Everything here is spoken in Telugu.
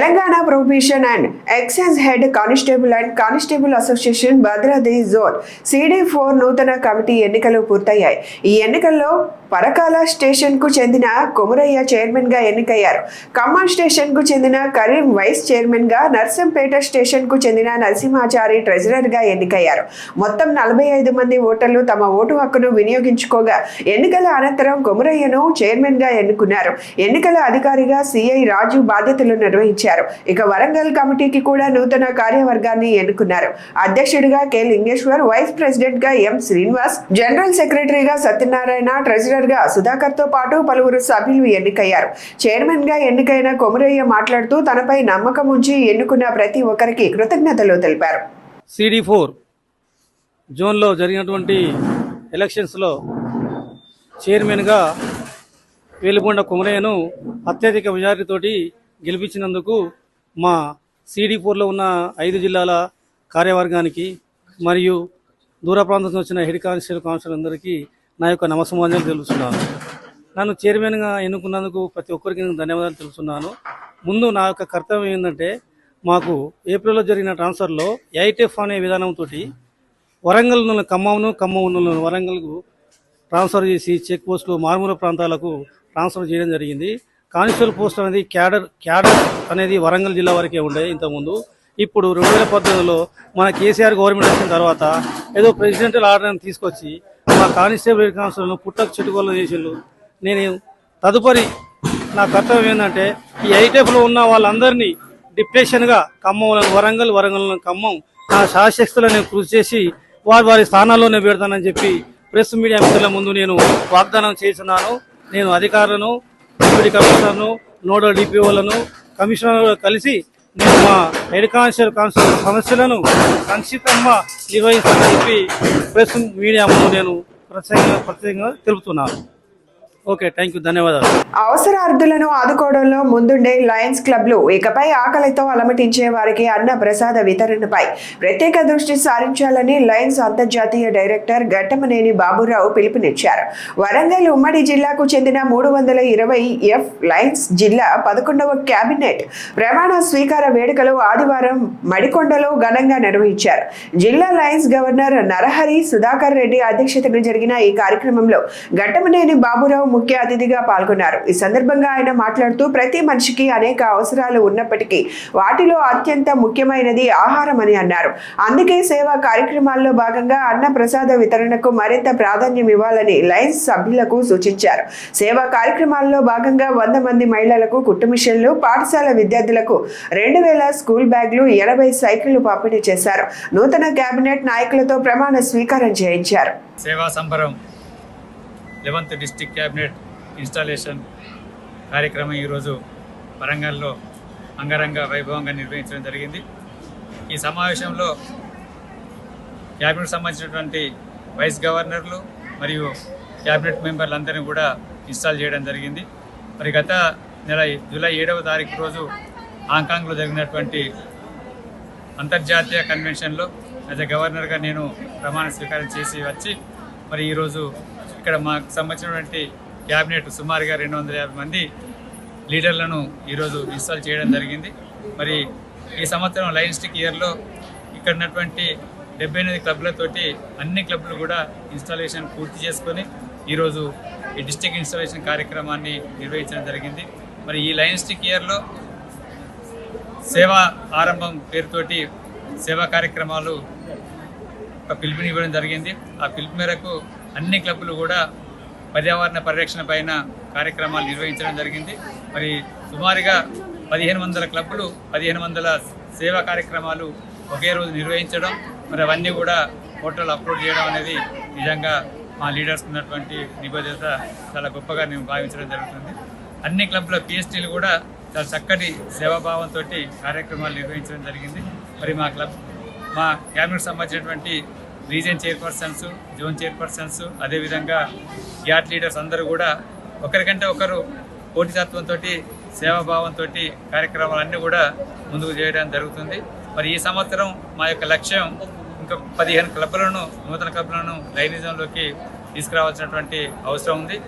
Telangana prohibition and excise head constable and constable association Bhadradri zone CD4 నూతన కమిటీ ఎన్నికలు పూర్తయ్యాయి. ఈ ఎన్నికల్లో పరకాల స్టేషన్ కు చెందిన కొమురయ్య చైర్మన్ గా ఎన్నికయ్యారు. ఖమ్మం స్టేషన్ కు చెందిన కరీం వైస్ చైర్మన్ గా, నర్సంపేట స్టేషన్ కు చెందిన నరసింహాచారి ట్రెజరర్ గా ఎన్నికయ్యారు. మొత్తం 45 మంది ఓటర్లు తమ ఓటు హక్కును వినియోగించుకోగా ఎన్నికల అనంతరం కొమురయ్యను చైర్మన్ గా ఎన్నుకున్నారు. ఎన్నికల అధికారిగా CI రాజు బాధ్యతలు నిర్వహించారు. ఇక వరంగల్ కమిటీకి కూడా నూతన కార్యవర్గాన్ని ఎన్నుకున్నారు. అధ్యక్షుడిగా K. లింగేశ్వర్, వైస్ ప్రెసిడెంట్ గా M. శ్రీనివాస్, జనరల్ సెక్రటరీగా సత్యనారాయణ, ట్రెజరర్ గా సుధాకర్ తో పాటు పలువురు సభ్యులు ఎన్నికయ్యారు. చైర్మన్ గా ఎన్నికైన కొమురయ్య మాట్లాడుతూ తనపై నమ్మకం ఉంచి ఎన్నుకున్న ప్రతి ఒక్కరికి కృతజ్ఞతలు తెలిపారు. CD4 జోన్లో జరిగినటువంటి ఎలక్షన్స్లో చైర్మన్గా వేలుగొండ కొమురయ్యను అత్యధిక మెజారిటీతోటి గెలిపించినందుకు మా CD4లో ఉన్న 5 జిల్లాల కార్యవర్గానికి మరియు దూర ప్రాంతం నుంచి వచ్చిన హెడ్ కానిస్టేబుల్ కౌన్సిలర్ అందరికీ నా యొక్క నమస్కారాలు తెలుస్తున్నాను. నన్ను చైర్మన్గా ఎన్నుకున్నందుకు ప్రతి ఒక్కరికి నేను ధన్యవాదాలు తెలుస్తున్నాను. ముందు నా యొక్క కర్తవ్యం ఏంటంటే, మాకు ఏప్రిల్లో జరిగిన ట్రాన్స్ఫర్లో 8F అనే విధానంతో వరంగల్ నుండి ఖమ్మం నుండి వరంగల్కు ట్రాన్స్ఫర్ చేసి చెక్ పోస్టులు మారుమూల ప్రాంతాలకు ట్రాన్స్ఫర్ చేయడం జరిగింది. కానిస్టేబుల్ పోస్ట్ అనేది క్యాడర్ అనేది వరంగల్ జిల్లా వరకే ఉండే ఇంతకుముందు. ఇప్పుడు 2018లో మన కేసీఆర్ గవర్నమెంట్ వచ్చిన తర్వాత ఏదో ప్రెసిడెంటల్ ఆర్డర్ని తీసుకొచ్చి మా కానిస్టేబుల్ హెడ్ కానిస్టేబుల్ పుట్టకు చెట్టుకోళ్ళు చేసిండు. నేను తదుపరి నా కర్తవ్యం ఏంటంటే, ఈ 8Fలో ఉన్న వాళ్ళందరినీ డిప్యుటేషన్గా వరంగల్ ఖమ్మం నా శాశక్తులను కృషి చేసి వారి స్థానాల్లోనే పెడతానని చెప్పి ప్రెస్ మీడియా మిత్రుల ముందు నేను వాగ్దానం చేస్తున్నాను. నేను అధికారులను, డిప్యూటీ కమిషనర్ను, నోడల్ DPOలను, కమిషనర్లు కలిసి నేను మా హెడ్ కానిస్టేబుల్ సమస్యలను సంక్షిప్తంగా నిర్వహిస్తానని చెప్పి ప్రెస్ మీడియా ముందు నేను ప్రత్యేకంగా తెలుపుతున్నాను. ఓకే, థ్యాంక్ యూ, ధన్యవాదాలు. అవసరార్థులను ఆదుకోవడంలో ముందుండే లయన్స్ క్లబ్లు ఇకపై ఆకలితో అలమటించే వారికి అన్న ప్రసాద వితరణపై ప్రత్యేక దృష్టి సారించాలని లయన్స్ అంతర్జాతీయ డైరెక్టర్ ఘట్టమనేని బాబురావు పిలుపునిచ్చారు. వరంగల్ ఉమ్మడి జిల్లాకు చెందిన 320 లయన్స్ జిల్లా 11వ కేబినెట్ ప్రమాణ స్వీకార వేడుకలు ఆదివారం మడికొండలో ఘనంగా నిర్వహించారు. జిల్లా లయన్స్ గవర్నర్ నరహరి సుధాకర్ రెడ్డి అధ్యక్షతన జరిగిన ఈ కార్యక్రమంలో ఘట్టమనేని బాబురావు ముఖ్య అతిథిగా పాల్గొన్నారు. ఈ సందర్భంగా ఆయన మాట్లాడుతూ, ప్రతి మనిషికి అనేక అవసరాలు ఉన్నప్పటికీ వాటిలో అత్యంత ముఖ్యమైనది ఆహారం అని అన్నారు. అందుకే సేవా కార్యక్రమాల్లో భాగంగా అన్న ప్రసాద వితరణకు మరింత ప్రాధాన్యం ఇవ్వాలని లయన్స్ సభ్యులకు సూచించారు. సేవా కార్యక్రమాల్లో భాగంగా 100 మంది మహిళలకు కుట్టు మిషన్లు, పాఠశాల విద్యార్థులకు 2000 స్కూల్ బ్యాగ్లు, 80 సైకిళ్లు పంపిణీ చేశారు. నూతన కేబినెట్ నాయకులతో ప్రమాణ స్వీకారం చేయించారు. సేవా సంబరం 11th డిస్ట్రిక్ట్ క్యాబినెట్ ఇన్స్టాలేషన్ కార్యక్రమం ఈరోజు వరంగల్లో అంగరంగ వైభవంగా నిర్వహించడం జరిగింది. ఈ సమావేశంలో క్యాబినెట్ సంబంధించినటువంటి వైస్ గవర్నర్లు మరియు క్యాబినెట్ మెంబర్లందరినీ కూడా ఇన్స్టాల్ చేయడం జరిగింది. మరి గత నెల జూలై 7వ తారీఖు రోజు హాంకాంగ్లో జరిగినటువంటి అంతర్జాతీయ కన్వెన్షన్లో యాజ్ ఎ గవర్నర్గా నేను ప్రమాణ స్వీకారం చేసి వచ్చి మరి ఈరోజు ఇక్కడ మాకు సంబంధించినటువంటి క్యాబినెట్ సుమారుగా 250 మంది లీడర్లను ఈరోజు ఇన్స్టాల్ చేయడం జరిగింది. మరి ఈ సంవత్సరం లయన్స్టిక్ ఇయర్లో ఇక్కడ ఉన్నటువంటి 78 క్లబ్లతోటి అన్ని క్లబ్లు కూడా ఇన్స్టాలేషన్ పూర్తి చేసుకొని ఈరోజు ఈ డిస్ట్రిక్ట్ ఇన్స్టాలేషన్ కార్యక్రమాన్ని నిర్వహించడం జరిగింది. మరి ఈ లయన్స్టిక్ ఇయర్లో సేవా ఆరంభం పేరుతోటి సేవా కార్యక్రమాలు ఒక పిలుపునివ్వడం జరిగింది. ఆ పిలుపు మేరకు అన్ని క్లబ్లు కూడా పర్యావరణ పరిరక్షణ పైన కార్యక్రమాలు నిర్వహించడం జరిగింది. మరి సుమారుగా 1500 క్లబ్లు 1500 సేవా కార్యక్రమాలు ఒకే రోజు నిర్వహించడం, మరి అవన్నీ కూడా పోర్టల్ అప్లోడ్ చేయడం అనేది నిజంగా మా లీడర్స్ ఉన్నటువంటి నిబద్ధత చాలా గొప్పగా నేను భావించడం జరుగుతుంది. అన్ని క్లబ్ల PSTలు కూడా చాలా చక్కటి సేవాభావంతో కార్యక్రమాలు నిర్వహించడం జరిగింది. మరి మా క్యాబినెట్ సంబంధించినటువంటి రీజన్ చైర్పర్సన్స్, జోన్ చైర్పర్సన్స్, అదేవిధంగా గ్యాట్ లీడర్స్ అందరూ కూడా ఒకరికంటే ఒకరు పోటీతత్వంతో సేవాభావంతో కార్యక్రమాలన్నీ కూడా ముందుకు చేయడం జరుగుతుంది. మరి ఈ సంవత్సరం మా యొక్క లక్ష్యం ఇంకా 15 క్లబ్లను, నూతన క్లబ్లను లైనిజంలోకి తీసుకురావాల్సినటువంటి అవసరం ఉంది.